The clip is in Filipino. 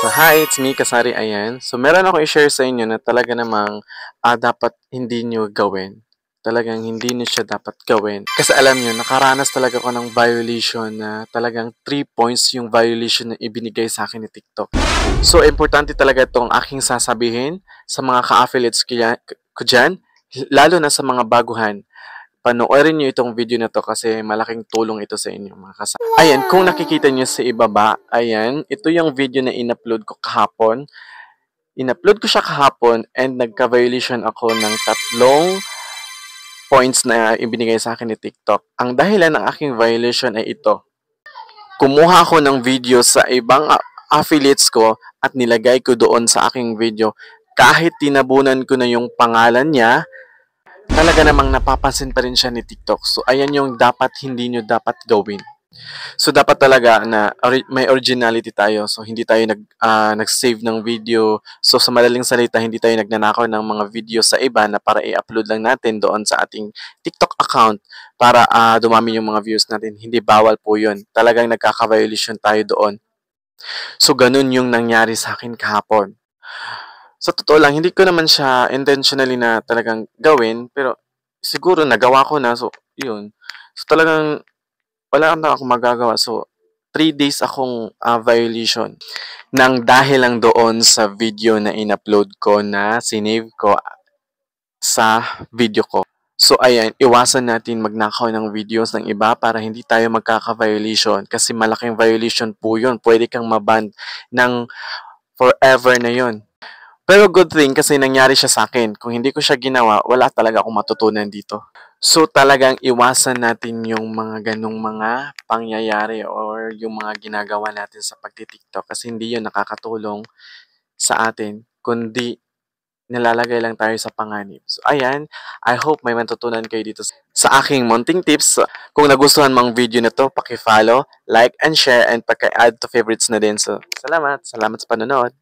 So, hi, it's me, Kasari Ayan. So, meron ako i-share sa inyo na talaga namang dapat hindi nyo gawin. Talagang hindi nyo siya dapat gawin. Kasi alam nyo, nakaranas talaga ako ng violation na talagang 3 points yung violation na ibinigay sa akin ni TikTok. So, importante talaga itong aking sasabihin sa mga ka-affiliates ko dyan, lalo na sa mga baguhan. Panoorin nyo itong video na to kasi malaking tulong ito sa inyo mga kasama. Ayan, kung nakikita nyo sa ibaba, ayan, ito yung video na in-upload ko kahapon. In-upload ko siya kahapon and nagka-violation ako ng 3 points na ibinigay sa akin ni TikTok. Ang dahilan ng aking violation ay ito. Kumuha ako ng video sa ibang affiliates ko at nilagay ko doon sa aking video. Kahit tinabunan ko na yung pangalan niya, talaga namang napapansin pa rin siya ni TikTok. So, ayan yung dapat hindi nyo dapat gawin. So, dapat talaga na may originality tayo. So, hindi tayo nag-save ng video. So, sa madaling salita, hindi tayo nagnanakaw ng mga video sa iba na para i-upload lang natin doon sa ating TikTok account para dumami yung mga views natin. Hindi bawal po yun. Talagang nagkaka-violation tayo doon. So, ganun yung nangyari sa akin kahapon. Sa totoo lang, hindi ko naman siya intentionally na talagang gawin, pero siguro nagawa ko na, so, yun. So, talagang wala na akong magagawa. So, 3 days akong violation nang dahil lang doon sa video na in-upload ko na sinave ko sa video ko. So, ayan, iwasan natin magnakaw ng videos ng iba para hindi tayo magkaka-violation kasi malaking violation po yun. Pwede kang maban ng forever na yun. Pero good thing kasi nangyari siya sa akin. Kung hindi ko siya ginawa, wala talaga akong matutunan dito. So talagang iwasan natin yung mga ganong mga pangyayari or yung mga ginagawa natin sa pagtitiktok kasi hindi yun nakakatulong sa atin, kundi nilalagay lang tayo sa panganib. So ayan, I hope may matutunan kayo dito sa aking munting tips. So, kung nagustuhan mong video na to, paki-follow, like, and share, and paki-add to favorites na din. So salamat sa panonood.